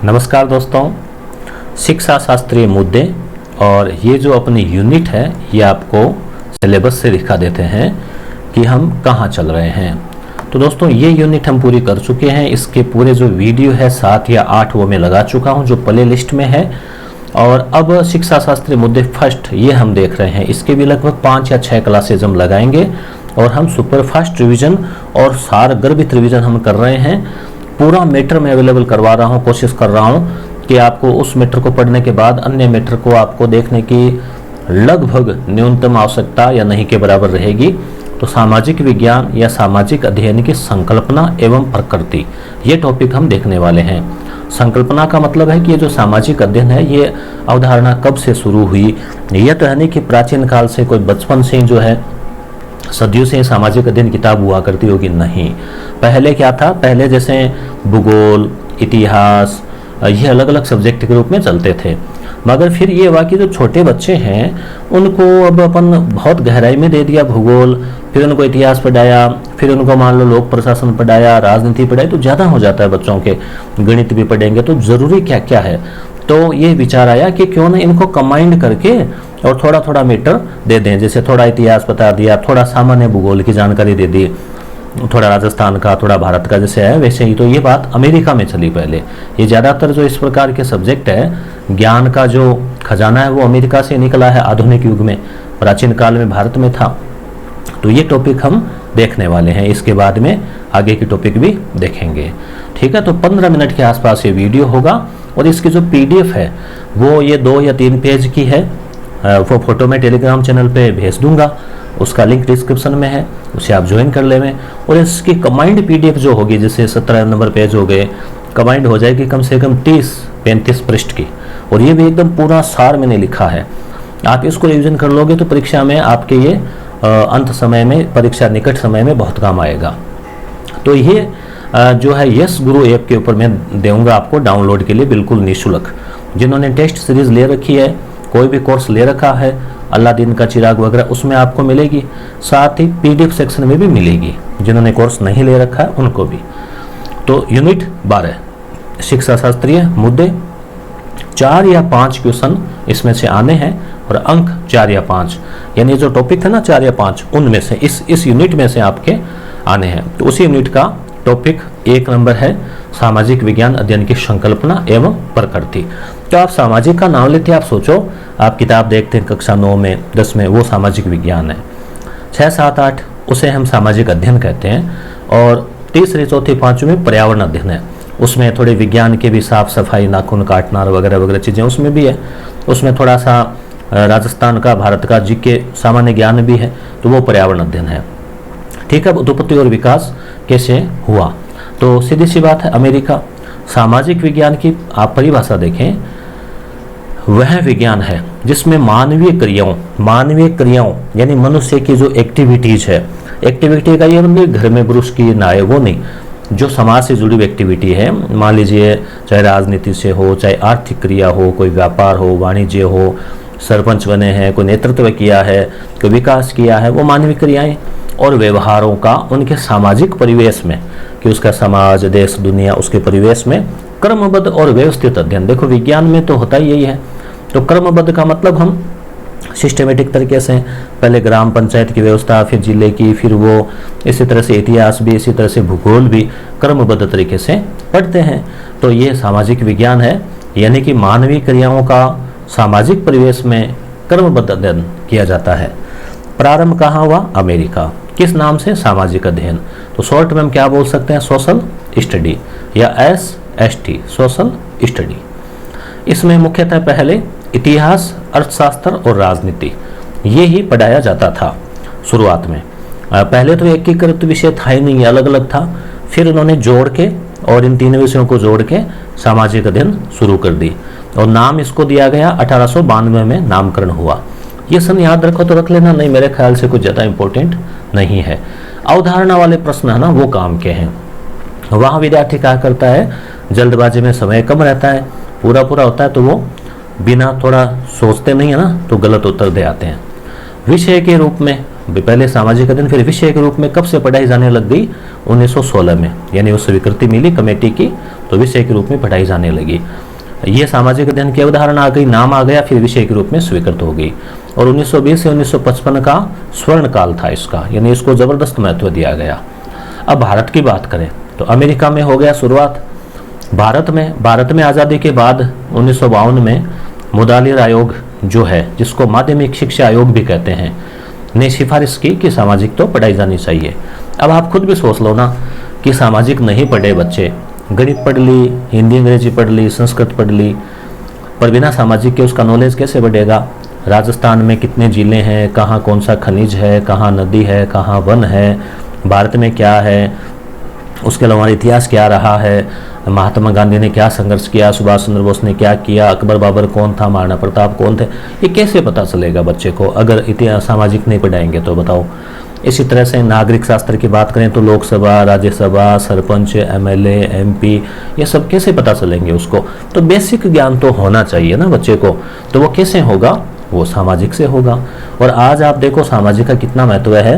नमस्कार दोस्तों, शिक्षा शास्त्रीय मुद्दे और ये जो अपनी यूनिट है ये आपको सिलेबस से दिखा देते हैं कि हम कहाँ चल रहे हैं। तो दोस्तों ये यूनिट हम पूरी कर चुके हैं। इसके पूरे जो वीडियो है 7 या 8 वो मैं लगा चुका हूँ जो प्ले लिस्ट में है। और अब शिक्षा शास्त्रीय मुद्दे फर्स्ट ये हम देख रहे हैं। इसके भी लगभग 5 या 6 क्लासेज हम लगाएंगे और हम सुपर फास्ट रिविजन और सार गर्भित रिविजन हम कर रहे हैं। पूरा मैटर में अवेलेबल करवा रहा हूँ, कोशिश कर रहा हूँ कि आपको उस मैटर को पढ़ने के बाद अन्य मैटर को आपको देखने की लगभग न्यूनतम आवश्यकता या नहीं के बराबर रहेगी। तो सामाजिक विज्ञान या सामाजिक अध्ययन की संकल्पना एवं प्रकृति ये टॉपिक हम देखने वाले हैं। संकल्पना का मतलब है कि ये जो सामाजिक अध्ययन है ये अवधारणा कब से शुरू हुई। यह तो है नहीं कि प्राचीन काल से कोई बचपन से जो है सदियों से सामाजिक अध्ययन किताब हुआ करती होगी, नहीं। पहले क्या था, पहले जैसे भूगोल, इतिहास ये अलग अलग सब्जेक्ट के रूप में चलते थे। मगर फिर ये हुआ कि जो छोटे बच्चे हैं उनको अब अपन बहुत गहराई में दे दिया भूगोल, फिर उनको इतिहास पढ़ाया, फिर उनको मान लो लोक प्रशासन पढ़ाया, राजनीति पढ़ाई, तो ज़्यादा हो जाता है बच्चों के। गणित भी पढ़ेंगे तो ज़रूरी क्या क्या है। तो ये विचार आया कि क्यों ना इनको कंबाइंड करके और थोड़ा थोड़ा मैटर दे दें। जैसे थोड़ा इतिहास बता दिया, थोड़ा सामान्य भूगोल की जानकारी दे दी, थोड़ा राजस्थान का, थोड़ा भारत का जैसे है वैसे ही। तो ये बात अमेरिका में चली पहले। ये ज़्यादातर जो इस प्रकार के सब्जेक्ट है, ज्ञान का जो खजाना है वो अमेरिका से निकला है आधुनिक युग में। प्राचीन काल में भारत में था। तो ये टॉपिक हम देखने वाले हैं। इसके बाद में आगे की टॉपिक भी देखेंगे, ठीक है। तो 15 मिनट के आसपास ये वीडियो होगा और इसकी जो PDF है वो ये 2 या 3 पेज की है। वो फोटो में टेलीग्राम चैनल पे भेज दूंगा, उसका लिंक डिस्क्रिप्शन में है, उसे आप ज्वाइन कर लेवें। और इसकी कंबाइंड PDF जो होगी, जैसे 17 नंबर पेज हो गए, कंबाइंड हो जाएगी कम से कम 30-35 पृष्ठ की। और ये भी एकदम पूरा सार मैंने लिखा है। आप इसको रिविजन कर लोगे तो परीक्षा में आपके ये अंत समय में, परीक्षा निकट समय में बहुत काम आएगा। तो ये जो है यस गुरु ऐप के ऊपर मैं दूंगा आपको डाउनलोड के लिए बिल्कुल निःशुल्क। जिन्होंने टेस्ट सीरीज ले रखी है, कोई भी कोर्स ले रखा है, अल्लादीन का चिराग वगैरह, उसमें आपको मिलेगी। साथ ही PDF सेक्शन में भी मिलेगी। जिन्होंने कोर्स नहीं ले रखा है उनको भी। तो यूनिट 12 शिक्षा शास्त्रीय मुद्दे, 4 या 5 क्वेश्चन इसमें से आने हैं और अंक 4 या 5, यानी जो टॉपिक है ना 4 या 5, उनमें से इस यूनिट में से आपके आने हैं। तो उसी यूनिट का टॉपिक 1 नंबर है सामाजिक विज्ञान अध्ययन की संकल्पना एवं प्रकृति। तो आप सामाजिक का नाम लेते हैं, आप सोचो आप किताब देखते हैं कक्षा 9 में 10 में, वो सामाजिक विज्ञान है। 6, 7, 8 उसे हम सामाजिक अध्ययन कहते हैं। और तीसरे, चौथे, 5वें में पर्यावरण अध्ययन है। उसमें थोड़े विज्ञान के भी, साफ सफाई, नाखून काटना वगैरह वगैरह चीज़ें उसमें भी है। उसमें थोड़ा सा राजस्थान का, भारत का GK सामान्य ज्ञान भी है। तो वो पर्यावरण अध्ययन है, ठीक है। उत्पत्ति और विकास कैसे हुआ, तो सीधी सी बात है अमेरिका। सामाजिक विज्ञान की आप परिभाषा देखें, वह विज्ञान है जिसमें मानवीय क्रियाओं यानी मनुष्य की जो एक्टिविटीज है, एक्टिविटी का ये मतलब घर में पुरुष की नाए वो नहीं, जो समाज से जुड़ी हुई एक्टिविटी है। मान लीजिए चाहे राजनीति से हो, चाहे आर्थिक क्रिया हो, कोई व्यापार हो, वाणिज्य हो, सरपंच बने हैं, कोई नेतृत्व किया है, कोई विकास किया है, वो मानवीय क्रियाएं और व्यवहारों का उनके सामाजिक परिवेश में, कि उसका समाज, देश, दुनिया, उसके परिवेश में क्रमबद्ध और व्यवस्थित अध्ययन। देखो विज्ञान में तो होता ही यही है। तो क्रमबद्ध का मतलब हम सिस्टमेटिक तरीके से पहले ग्राम पंचायत की व्यवस्था, फिर जिले की, फिर वो इसी तरह से इतिहास भी, इसी तरह से भूगोल भी क्रमबद्ध तरीके से पढ़ते हैं। तो ये सामाजिक विज्ञान है, यानी कि मानवीय क्रियाओं का सामाजिक परिवेश में क्रमबद्ध अध्ययन किया जाता है। प्रारंभ कहाँ हुआ, अमेरिका। किस नाम से, सामाजिक अध्ययन। तो शॉर्ट में हम क्या बोल सकते हैं, सोशल स्टडी या SST, सोशल स्टडी। इसमें मुख्यतः पहले इतिहास, अर्थशास्त्र और राजनीति ये ही पढ़ाया जाता था शुरुआत में। पहले तो एकीकृत विषय था ही नहीं, अलग अलग था। फिर उन्होंने जोड़ के और इन 3 विषयों को जोड़ के सामाजिक अध्ययन शुरू कर दी और नाम इसको दिया गया 1892 में नामकरण हुआ। ये सन याद रखो तो रख लेना, नहीं मेरे ख्याल से कुछ ज़्यादा इंपॉर्टेंट नहीं है। अवधारणा वाले प्रश्न है ना वो काम के हैं। वहाँ विद्यार्थी क्या करता है, जल्दबाजी में समय कम रहता है, पूरा होता है तो वो बिना थोड़ा सोचते नहीं है ना, तो गलत उत्तर दे आते हैं। विषय के रूप में पहले सामाजिक अध्ययन फिर विषय के रूप में कब से पढ़ाई जाने लग गई? 1916 में, यानी उस स्वीकृति मिली कमेटी की तो विषय के रूप में पढ़ाई जाने लगी। ये सामाजिक अध्ययन की अवधारणा आ गई, नाम आ गया, फिर विषय के रूप में स्वीकृत हो गई। और 1920 से 1955 का स्वर्ण काल था इसका, यानी इसको जबरदस्त महत्व दिया गया। अब भारत की बात करें तो अमेरिका में हो गया शुरुआत। भारत में आज़ादी के बाद 1952 में मुदालिर आयोग जो है, जिसको माध्यमिक शिक्षा आयोग भी कहते हैं, ने सिफारिश की कि सामाजिक तो पढ़ाई जानी चाहिए। अब आप खुद भी सोच लो ना कि सामाजिक नहीं पढ़े बच्चे, गणित पढ़ ली, हिंदी अंग्रेजी पढ़ ली, संस्कृत पढ़ ली, पर बिना सामाजिक के उसका नॉलेज कैसे बढ़ेगा? राजस्थान में कितने जिले हैं, कहाँ कौन सा खनिज है, कहाँ नदी है, कहाँ वन है, भारत में क्या है, उसके अलावा इतिहास क्या रहा है, महात्मा गांधी ने क्या संघर्ष किया, सुभाष चंद्र बोस ने क्या किया, अकबर बाबर कौन था, महाराणा प्रताप कौन थे, ये कैसे पता चलेगा बच्चे को अगर इतिहास सामाजिक नहीं पढ़ाएंगे तो? बताओ। इसी तरह से नागरिक शास्त्र की बात करें तो लोकसभा, राज्यसभा, सरपंच, एमएलए, एमपी, ये सब कैसे पता चलेंगे उसको? तो बेसिक ज्ञान तो होना चाहिए ना बच्चे को, तो वो कैसे होगा? वो सामाजिक से होगा। और आज आप देखो सामाजिक का कितना महत्व है,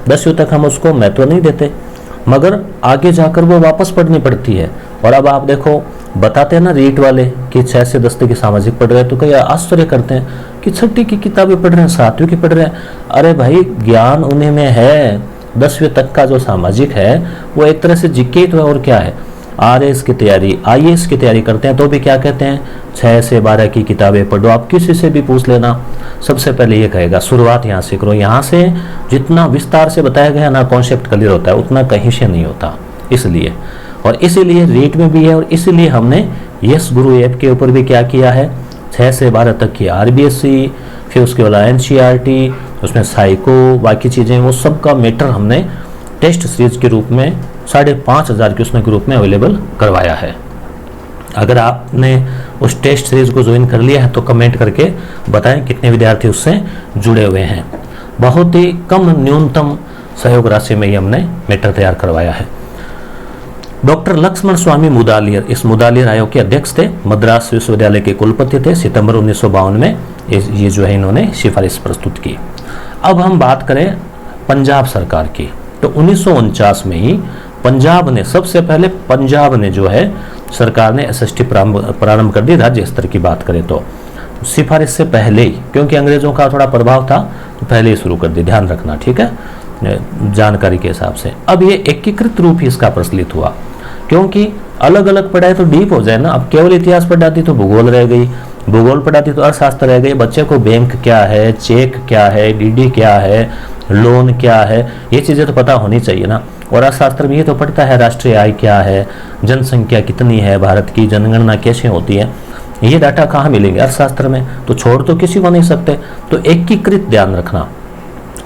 10वीं तक हम उसको महत्व नहीं देते, मगर आगे जाकर वो वापस पढ़नी पड़ती है। और अब आप देखो बताते हैं ना रीट वाले कि 6 से 10 तक की सामाजिक पढ़ रहे हैं, तो कई आश्चर्य करते हैं कि 6ठी की किताबें पढ़ रहे हैं, 7वीं की पढ़ रहे हैं। अरे भाई ज्ञान उन्हीं में है, 10वीं तक का जो सामाजिक है वो एक तरह से जीके तो है, और क्या है, आरएस की तैयारी, आईएएस की तैयारी करते हैं तो भी क्या कहते हैं, 6 से 12 की किताबें पढ़ो। आप किसी से भी पूछ लेना, सबसे पहले ये कहेगा शुरुआत यहाँ से करो। यहाँ से जितना विस्तार से बताया गया ना कॉन्सेप्ट क्लियर होता है, उतना कहीं से नहीं होता। इसलिए और इसीलिए रेट में भी है, और इसीलिए हमने यस गुरु ऐप के ऊपर भी क्या किया है, 6 से 12 तक की आरबीएससी, फिर उसके बाद एनसीईआरटी, उसमें साइको, बाकी चीज़ें, वो सब का मैटर हमने टेस्ट सीरीज के रूप में 5,500 क्वेश्चन के रूप में अवेलेबल करवाया है। अगर आपने उस टेस्ट सीरीज को ज्वाइन कर लिया है तो कमेंट करके बताएं कितने विद्यार्थी उससे जुड़े हुए हैं। बहुत ही कम न्यूनतम सहयोग राशि में ही हमने मैटर तैयार करवाया है। डॉक्टर लक्ष्मण स्वामी मुदालियर इस मुदालियर आयोग के अध्यक्ष थे, मद्रास विश्वविद्यालय के कुलपति थे। सितंबर 1952 में ये जो है इन्होंने सिफारिश प्रस्तुत की। अब हम बात करें पंजाब सरकार की, तो 1949 में ही पंजाब ने, सबसे पहले पंजाब ने जो है सरकार ने एसएसटी प्रारंभ कर दी। राज्य स्तर की बात करें तो सिफारिश से पहले ही, क्योंकि अंग्रेजों का थोड़ा प्रभाव था तो पहले ही शुरू कर दी, ध्यान रखना, ठीक है, जानकारी के हिसाब से। अब ये एकीकृत रूप ही इसका प्रचलित हुआ, क्योंकि अलग अलग पढ़ाई तो डीप हो जाए ना। अब केवल इतिहास पढ़ाती तो भूगोल रह गई, भूगोल पढ़ाती तो अर्थशास्त्र रह गई। बच्चे को बैंक क्या है, चेक क्या है, डीडी क्या है, लोन क्या है, ये चीज़ें तो पता होनी चाहिए ना। और अर्थशास्त्र में ये तो पढ़ता है राष्ट्रीय आय क्या है, जनसंख्या कितनी है, भारत की जनगणना कैसे होती है, ये डाटा कहाँ मिलेंगे अर्थशास्त्र में, तो छोड़ तो किसी को नहीं सकते। तो एकीकृत ध्यान रखना,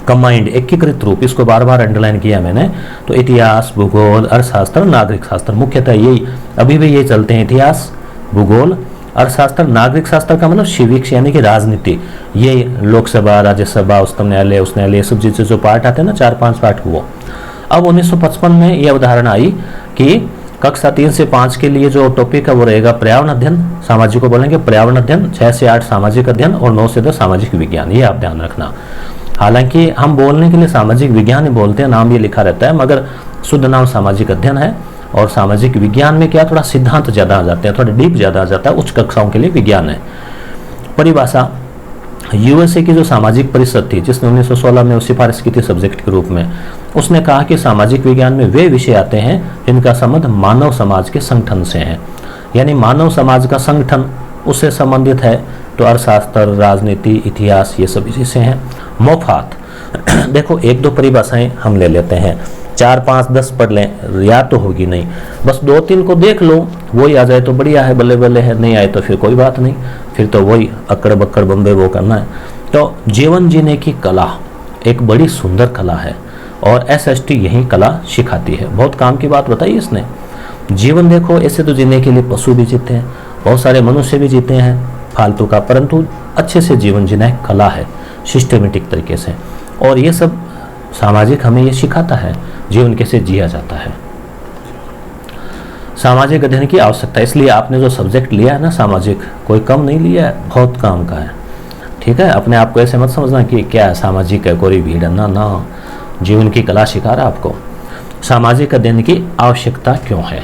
कंबाइंड, एकीकृत रूप, इसको बार बार अंडरलाइन किया मैंने। तो इतिहास, भूगोल, अर्थशास्त्र, नागरिक शास्त्र, मुख्यतः यही अभी भी ये चलते हैं, इतिहास, भूगोल, अर्थशास्त्र। नागरिक शास्त्र का मतलब सिविक्स यानी कि राजनीति, ये लोकसभा, राज्यसभा, उच्चतम न्यायालय, उच्च न्यायालय, सब चीज़ें जो पार्ट आते हैं ना, 4-5 पार्ट, वो। अब 1955 में ये अवधारणा आई कि कक्षा 3 से 5 के लिए जो टॉपिक है वो रहेगा पर्यावरण अध्ययन, सामाजिक को बोलेंगे पर्यावरण अध्ययन, 6 से 8 सामाजिक अध्ययन और 9 से 10 सामाजिक विज्ञान, ये आप ध्यान रखना। हालांकि हम बोलने के लिए सामाजिक विज्ञान ही बोलते हैं, नाम ये लिखा रहता है, मगर शुद्ध नाम सामाजिक अध्ययन है। और सामाजिक विज्ञान में क्या थोड़ा सिद्धांत ज़्यादा आ जाते हैं, थोड़ा डीप ज़्यादा आ जाता है, उच्च कक्षाओं के लिए विज्ञान है। परिभाषा, यूएसए की जो सामाजिक परिषद थी जिसने 1916 में सिफारिश की थी सब्जेक्ट के रूप में, उसने कहा कि सामाजिक विज्ञान में वे विषय आते हैं जिनका संबंध मानव समाज के संगठन से है, यानी मानव समाज का संगठन उससे संबंधित है। तो अर्थशास्त्र, राजनीति, इतिहास, ये सब इसी से हैं। मोफात, देखो 1-2 परिभाषाएं हम ले लेते हैं, 4, 5, 10 पढ़ लें, याद तो होगी नहीं, बस 2-3 को देख लो, वही आ जाए तो बढ़िया है, बल्ले बल्ले है, नहीं आए तो फिर कोई बात नहीं, फिर तो वही अक्कड़ बक्कड़ बम्बे वो करना है। तो जीवन जीने की कला एक बड़ी सुंदर कला है और एसएसटी यही कला सिखाती है। बहुत काम की बात बताई इसने। जीवन देखो, ऐसे तो जीने के लिए पशु भी जीते हैं, बहुत सारे मनुष्य भी जीते हैं फालतू का, परंतु अच्छे से जीवन जीना एक कला है, सिस्टमेटिक तरीके से। और ये सब सामाजिक हमें ये सिखाता है जीवन कैसे जिया जाता है। सामाजिक अध्ययन की आवश्यकता, इसलिए आपने जो सब्जेक्ट लिया है ना सामाजिक, कोई कम नहीं लिया है, बहुत काम का है, ठीक है, अपने आप को ऐसे मत समझना कि क्या सामाजिक है, कोई भीड़ है, ना ना, जीवन की कला सिखा रहा आपको। सामाजिक अध्ययन की आवश्यकता क्यों है?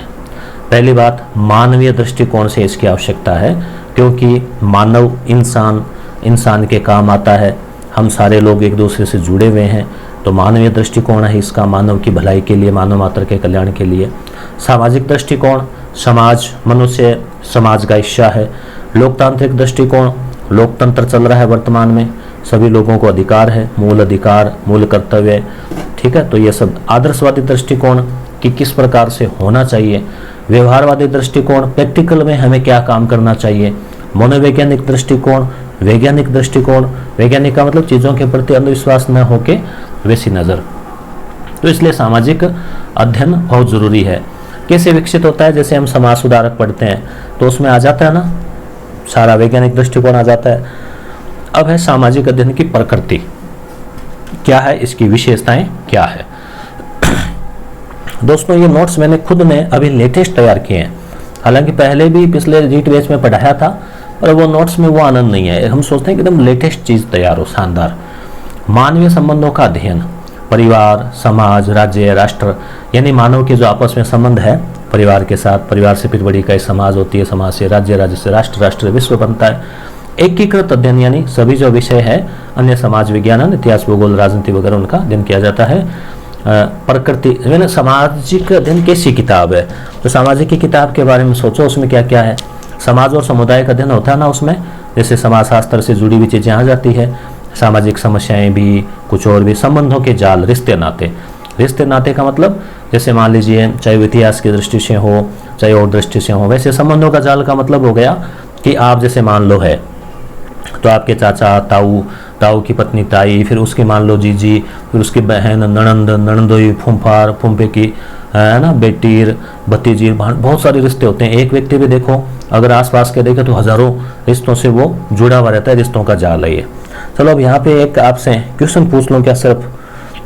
पहली बात, मानवीय दृष्टिकोण से इसकी आवश्यकता है, क्योंकि मानव इंसान के काम आता है। हम सारे लोग एक दूसरे से जुड़े हुए हैं, तो मानवीय दृष्टिकोण है इसका, मानव की भलाई के लिए, मानव मात्र के कल्याण के लिए। सामाजिक दृष्टिकोण, समाज मनुष्य समाज का हिस्सा है। लोकतांत्रिक दृष्टिकोण, लोकतंत्र चल रहा है वर्तमान में, सभी लोगों को अधिकार है, मूल अधिकार, मूल कर्तव्य, ठीक है। तो ये सब। आदर्शवादी दृष्टिकोण कि किस प्रकार से होना चाहिए। व्यवहारवादी दृष्टिकोण, प्रैक्टिकल में हमें क्या काम करना चाहिए। मनोवैज्ञानिक दृष्टिकोण, वैज्ञानिक दृष्टिकोण, वैज्ञानिक का मतलब चीज़ों के प्रति अंधविश्वास न होके वैसी नज़र। तो इसलिए सामाजिक अध्ययन बहुत ज़रूरी है। कैसे विकसित होता है? जैसे हम समाज सुधारक पढ़ते हैं तो उसमें आ जाता है ना, सारा वैज्ञानिक दृष्टिकोण आ जाता है। अब है सामाजिक अध्ययन की प्रकृति क्या है, इसकी विशेषताएं क्या है। दोस्तों ये नोट्स मैंने खुद ने अभी लेटेस्ट तैयार किए हैं, हालांकि पहले भी पिछले रीट बेच में पढ़ाया था, पर वो नोट्स में वो आनंद नहीं है। हम सोचते हैं कि एकदम लेटेस्ट चीज़ तैयार हो, शानदार। मानवीय संबंधों का अध्ययन, परिवार, समाज, राज्य, राष्ट्र, यानी मानव के जो आपस में संबंध है परिवार के साथ, परिवार से फिर बड़ी इकाई समाज होती है, समाज से राज्य, राज्य से राष्ट्र, राष्ट्र से विश्व बनता है। एकीकृत अध्ययन यानी सभी जो विषय है, अन्य समाज विज्ञान, इतिहास, भूगोल, राजनीति वगैरह, उनका अध्ययन किया जाता है। प्रकृति यानी सामाजिक अध्ययन कैसी किताब है, तो सामाजिक की किताब के बारे में सोचो, उसमें क्या क्या है। समाज और समुदाय का अध्ययन होता है ना उसमें, जैसे समाज शास्त्र से जुड़ी हुई चीज़ें आ जाती है, सामाजिक समस्याएं भी, कुछ और भी, संबंधों के जाल, रिश्ते नाते। रिश्ते नाते का मतलब जैसे मान लीजिए चाहे वो इतिहास की दृष्टि से हो, चाहे और दृष्टि से हो, वैसे संबंधों का जाल का मतलब हो गया कि आप जैसे मान लो है तो आपके चाचा ताऊ, ताऊ की पत्नी ताई, फिर उसकी मान लो जीजी, फिर उसकी बहन ननंद, ननंदोई, फूफार, फूफे की है ना बेटी, भतीजी, बहुत सारे रिश्ते होते हैं। एक व्यक्ति भी देखो अगर आसपास के देखे तो हजारों रिश्तों से वो जुड़ा हुआ रहता है, रिश्तों का जाल है ये। चलो अब यहाँ पे एक आपसे क्वेश्चन पूछ लूँ, क्या सिर्फ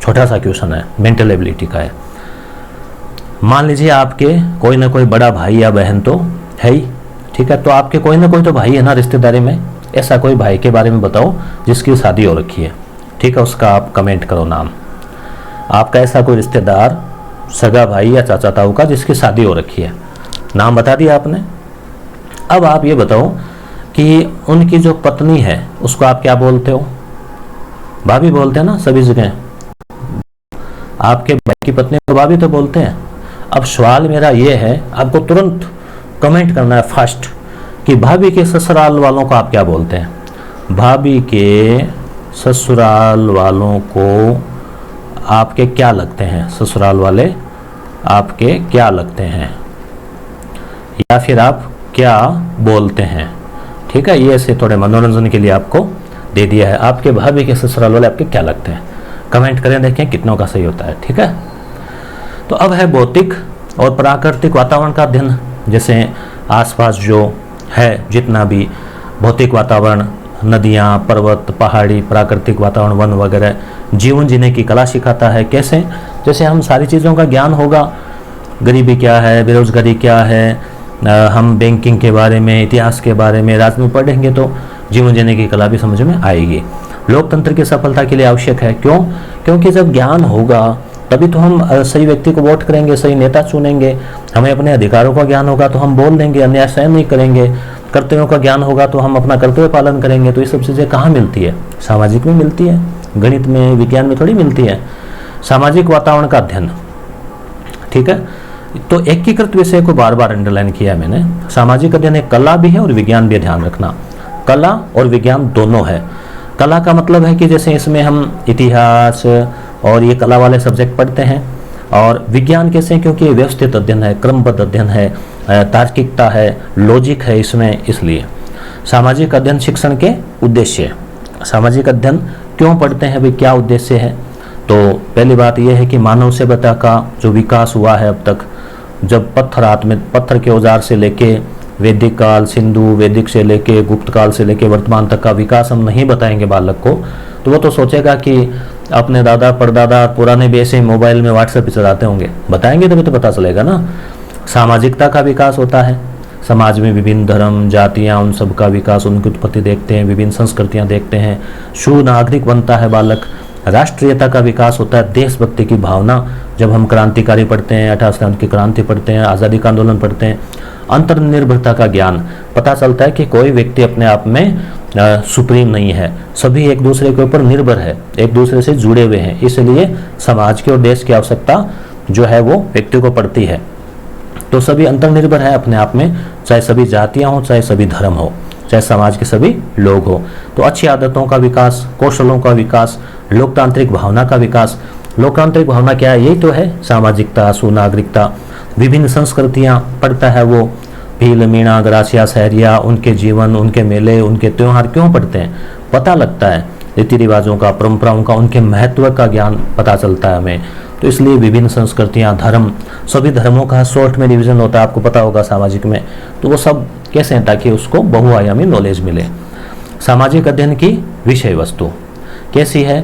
छोटा सा क्वेश्चन है, मेंटल एबिलिटी का है। मान लीजिए आपके कोई ना कोई बड़ा भाई या बहन तो है ही, ठीक है, तो आपके कोई ना कोई तो भाई है ना रिश्तेदारी में, ऐसा कोई भाई के बारे में बताओ जिसकी शादी हो रखी है, ठीक है, उसका आप कमेंट करो नाम। आपका ऐसा कोई रिश्तेदार, सगा भाई या चाचा ताऊ का जिसकी शादी हो रखी है, नाम बता दिया आपने। अब आप ये बताओ कि उनकी जो पत्नी है उसको आप क्या बोलते हो? भाभी बोलते हैं ना सभी जगह, आपके भाई की पत्नी को भाभी तो बोलते हैं। अब सवाल मेरा ये है, आपको तुरंत कमेंट करना है फास्ट कि भाभी के ससुराल वालों को आप क्या बोलते हैं। भाभी के ससुराल वालों को आपके क्या लगते हैं, ससुराल वाले आपके क्या लगते हैं, या फिर आप क्या बोलते हैं, ठीक है। ये ऐसे थोड़े मनोरंजन के लिए आपको दे दिया है, आपके भाभी के ससुराल वाले आपके क्या लगते हैं, कमेंट करें, देखें कितनों का सही होता है, ठीक है। तो अब है भौतिक और प्राकृतिक वातावरण का अध्ययन, जैसे आसपास जो है जितना भी भौतिक वातावरण, नदियाँ, पर्वत, पहाड़ी, प्राकृतिक वातावरण, वन वगैरह, जीवन जीने की कला सिखाता है। कैसे? जैसे हम सारी चीज़ों का ज्ञान होगा, गरीबी क्या है, बेरोजगारी क्या है, हम बैंकिंग के बारे में, इतिहास के बारे में, राजनीति पढ़ेंगे तो जीवन जीने की कला भी समझ में आएगी। लोकतंत्र की सफलता के लिए आवश्यक है, क्यों? क्योंकि जब ज्ञान होगा तभी तो हम सही व्यक्ति को वोट करेंगे, सही नेता चुनेंगे। हमें अपने अधिकारों का ज्ञान होगा तो हम बोल देंगे, अन्याय सहन नहीं करेंगे। कर्तव्यों का ज्ञान होगा तो हम अपना कर्तव्य पालन करेंगे। तो ये सब चीज़ें कहाँ मिलती है? सामाजिक में मिलती है, गणित में, विज्ञान में थोड़ी मिलती है। सामाजिक वातावरण का अध्ययन, ठीक है। तो एकीकृत विषय को बार बार अंडरलाइन किया मैंने। सामाजिक अध्ययन एक कला भी है और विज्ञान भी, ध्यान रखना, कला और विज्ञान दोनों है। कला का मतलब है कि जैसे इसमें हम इतिहास और ये कला वाले सब्जेक्ट पढ़ते हैं, और विज्ञान कैसे? क्योंकि ये व्यवस्थित अध्ययन है, क्रमबद्ध अध्ययन है, तार्किकता है, लॉजिक है इसमें, इसलिए। सामाजिक अध्ययन शिक्षण के उद्देश्य, सामाजिक अध्ययन क्यों पढ़ते हैं भाई, क्या उद्देश्य है? तो पहली बात यह है कि मानव सभ्यता का जो विकास हुआ है अब तक, जब पत्थर के औजार से लेके वैदिक काल, सिंधु वैदिक से लेके गुप्त काल से लेके वर्तमान तक का विकास हम नहीं बताएंगे बालक को, तो वो तो सोचेगा कि अपने दादा परदादा पुराने भी ऐसे मोबाइल में व्हाट्सएप पे चलाते होंगे। बताएंगे तभी तो पता चलेगा ना। सामाजिकता का विकास होता है, समाज में विभिन्न धर्म जातियाँ उन सब का विकास, उनकी उत्पत्ति देखते हैं, विभिन्न संस्कृतियाँ देखते हैं। सुनागरिक बनता है बालक, राष्ट्रीयता का विकास होता है, देशभक्ति की भावना। जब हम क्रांतिकारी पढ़ते हैं, 18 की क्रांति पढ़ते हैं, आज़ादी का आंदोलन पढ़ते हैं, अंतर्निर्भरता का ज्ञान, पता चलता है कि कोई व्यक्ति अपने आप में सुप्रीम नहीं है, सभी एक दूसरे के ऊपर निर्भर है, एक दूसरे से जुड़े हुए हैं। इसलिए समाज की और देश की आवश्यकता जो है वो व्यक्ति को पड़ती है। तो सभी अंतर्निर्भर है अपने आप में, चाहे सभी जातियां हो, चाहे सभी धर्म हो, चाहे समाज के सभी लोग हो। तो अच्छी आदतों का विकास, कौशलों का विकास, लोकतांत्रिक भावना का विकास। लोकतांत्रिक भावना क्या है? यही तो है सामाजिकता, सुनागरिकता। विभिन्न संस्कृतियाँ पढ़ता है वो, भील, मीणा, ग्रासिया, सहरिया, उनके जीवन, उनके मेले, उनके त्योहार क्यों पढ़ते हैं? पता लगता है रीति रिवाजों का, परंपराओं का, उनके महत्व का ज्ञान पता चलता है हमें। तो इसलिए विभिन्न संस्कृतियाँ, धर्म, सभी धर्मों का शॉर्ट में रिवीजन होता है, आपको पता होगा सामाजिक में। तो वो सब कैसे हैं? ताकि उसको बहुआयामी नॉलेज मिले। सामाजिक अध्ययन की विषय वस्तु कैसी है?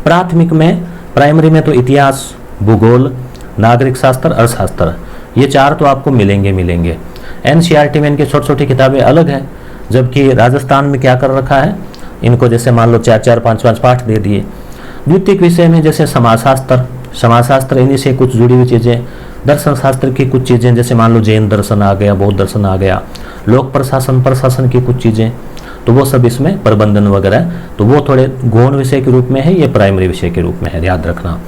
प्राथमिक में, प्राइमरी में तो इतिहास, भूगोल, नागरिक शास्त्र, अर्थशास्त्र, ये 4 तो आपको मिलेंगे। एनसीईआरटी में इनकी छोटी छोटी किताबें अलग है, जबकि राजस्थान में क्या कर रखा है, इनको जैसे मान लो 4-4, 5-5 पाठ दे दिए। द्वितीयक विषय में जैसे समाजशास्त्र इन्हीं से कुछ जुड़ी हुई चीज़ें, दर्शन शास्त्र की कुछ चीज़ें, जैसे मान लो जैन दर्शन आ गया, बौद्ध दर्शन आ गया, लोक प्रशासन की कुछ चीज़ें, तो वो सब इसमें, प्रबंधन वगैरह, तो वो थोड़े गौण विषय के रूप में है, ये प्राइमरी विषय के रूप में है, याद रखना।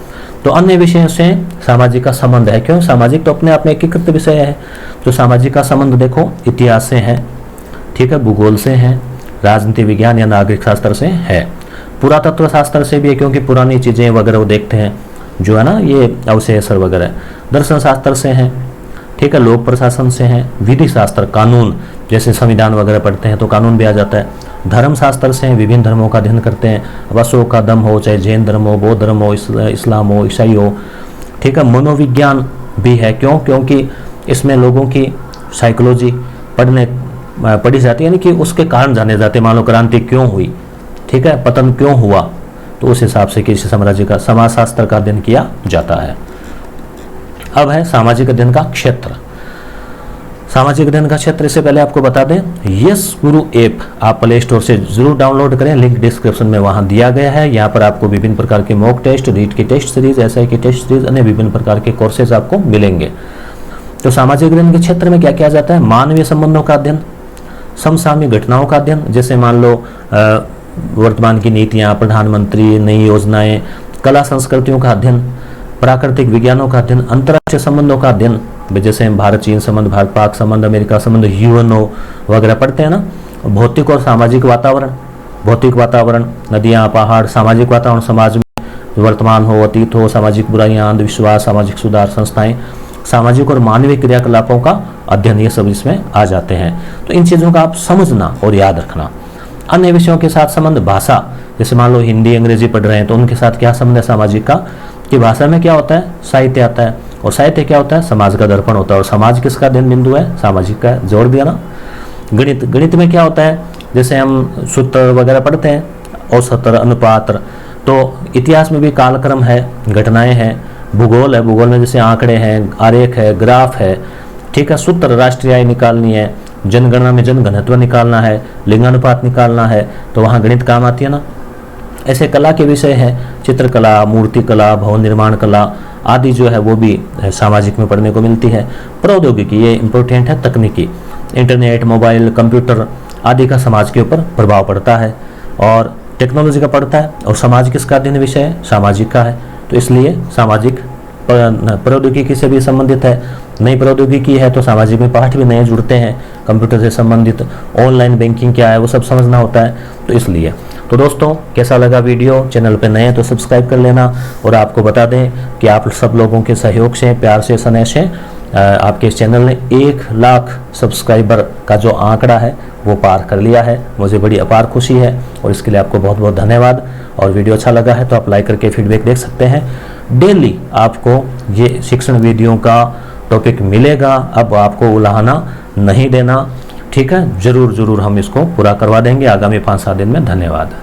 तो अन्य विषयों से सामाजिक का संबंध है। क्यों? सामाजिक तो अपने आप में एकीकृत विषय है। तो सामाजिक का संबंध देखो, इतिहास से है, ठीक है, भूगोल से है, राजनीति विज्ञान या नागरिक शास्त्र से है, पुरातत्व शास्त्र से भी है, क्योंकि पुरानी चीज़ें वगैरह वो देखते हैं जो है ना, ये अवशेष वगैरह। दर्शन शास्त्र से है, ठीक है, लोक प्रशासन से है, विधि शास्त्र, कानून, जैसे संविधान वगैरह पढ़ते हैं तो कानून भी आ जाता है। धर्म शास्त्र से है, विभिन्न धर्मों का अध्ययन करते हैं, अब अशोक का धर्म हो, चाहे जैन धर्म हो, बौद्ध धर्म हो, इस्लाम हो, ईसाई हो, ठीक है। मनोविज्ञान भी है, क्यों? क्योंकि इसमें लोगों की साइकोलॉजी पढ़ी जाती है, यानी कि उसके कारण जाने जाते हैं। मान लो क्रांति क्यों हुई, ठीक है, पतन क्यों हुआ, तो उस हिसाब से किसी साम्राज्य का समाजशास्त्र का अध्ययन किया जाता है। अब है सामाजिक अध्ययन का क्षेत्र। सामाजिक अध्ययन का क्षेत्र से पहले आपको बता दें, यस गुरु ऐप आप प्ले स्टोर से जरूर डाउनलोड करें, लिंक डिस्क्रिप्शन में वहां दिया गया है। यहाँ पर आपको विभिन्न प्रकार के मॉक टेस्ट, रीट की टेस्ट सीरीज, एसआई की टेस्ट सीरीज, अन्य विभिन्न प्रकार के कोर्सेज आपको मिलेंगे। तो सामाजिक अध्ययन के क्षेत्र में क्या किया जाता है? मानवीय संबंधों का अध्ययन, समसामयिक घटनाओं का अध्ययन, जैसे मान लो वर्तमान की नीतियाँ, प्रधानमंत्री, नई योजनाएं, कला संस्कृतियों का अध्ययन, प्राकृतिक विज्ञानों का अध्ययन, अंतर्राष्ट्रीय संबंधों का अध्ययन, जैसे भारत चीन संबंध, भारत पाक संबंध, अमेरिका संबंध, यूएनओ वगैरह पढ़ते हैं ना। भौतिक और सामाजिक वातावरण, भौतिक वातावरण, नदियाँ, पहाड़, सामाजिक वातावरण, समाज में वर्तमान हो, अतीत हो, सामाजिक बुराइयां, अंधविश्वास, सामाजिक सुधार संस्थाएं, सामाजिक और मानवीय क्रियाकलापों का अध्ययन, ये सब इसमें आ जाते हैं। तो इन चीज़ों का आप समझना और याद रखना। अन्य विषयों के साथ संबंध, भाषा, जैसे मान लो हिंदी अंग्रेजी पढ़ रहे हैं तो उनके साथ क्या संबंध है सामाजिक का, कि भाषा में क्या होता है? साहित्य आता है, और साहित्य क्या होता है? समाज का दर्पण होता है, और समाज किसका अध्ययन बिंदु है? सामाजिक का, जोड़ दिया ना। गणित, गणित में क्या होता है? जैसे हम सूत्र वगैरह पढ़ते हैं, औसत, अनुपात। तो इतिहास में भी कालक्रम है, घटनाएं हैं। भूगोल है, भूगोल में जैसे आंकड़े हैं, आरेख है, ग्राफ है, ठीक है। सूत्र, राष्ट्रीय आय निकालनी है, जनगणना में जनघनत्व निकालना है, लिंगानुपात निकालना है, तो वहाँ गणित काम आती है ना। ऐसे कला के विषय हैं, चित्रकला, मूर्ति कला, भवन निर्माण कला आदि जो है वो भी सामाजिक में पढ़ने को मिलती है। प्रौद्योगिकी, ये इम्पोर्टेंट है, तकनीकी, इंटरनेट, मोबाइल, कंप्यूटर आदि का समाज के ऊपर प्रभाव पड़ता है, और टेक्नोलॉजी का पड़ता है। और समाज किसका अध्ययन विषय है? सामाजिक का है। तो इसलिए सामाजिक प्रौद्योगिकी से भी संबंधित है। नई प्रौद्योगिकी है तो सामाजिक में पाठ भी नए जुड़ते हैं, कंप्यूटर से संबंधित, ऑनलाइन बैंकिंग क्या है वो सब समझना होता है। तो इसलिए तो दोस्तों, कैसा लगा वीडियो? चैनल पे नए हैं तो सब्सक्राइब कर लेना। और आपको बता दें कि आप सब लोगों के सहयोग से, प्यार से, स्नेह से आपके इस चैनल ने 1 लाख सब्सक्राइबर का जो आंकड़ा है वो पार कर लिया है। मुझे बड़ी अपार खुशी है और इसके लिए आपको बहुत बहुत धन्यवाद। और वीडियो अच्छा लगा है तो आप लाइक करके फीडबैक देख सकते हैं। डेली आपको ये शिक्षण वीडियो का टॉपिक मिलेगा, अब आपको उलाहना नहीं देना, ठीक है। जरूर हम इसको पूरा करवा देंगे आगामी 5-7 दिन में। धन्यवाद।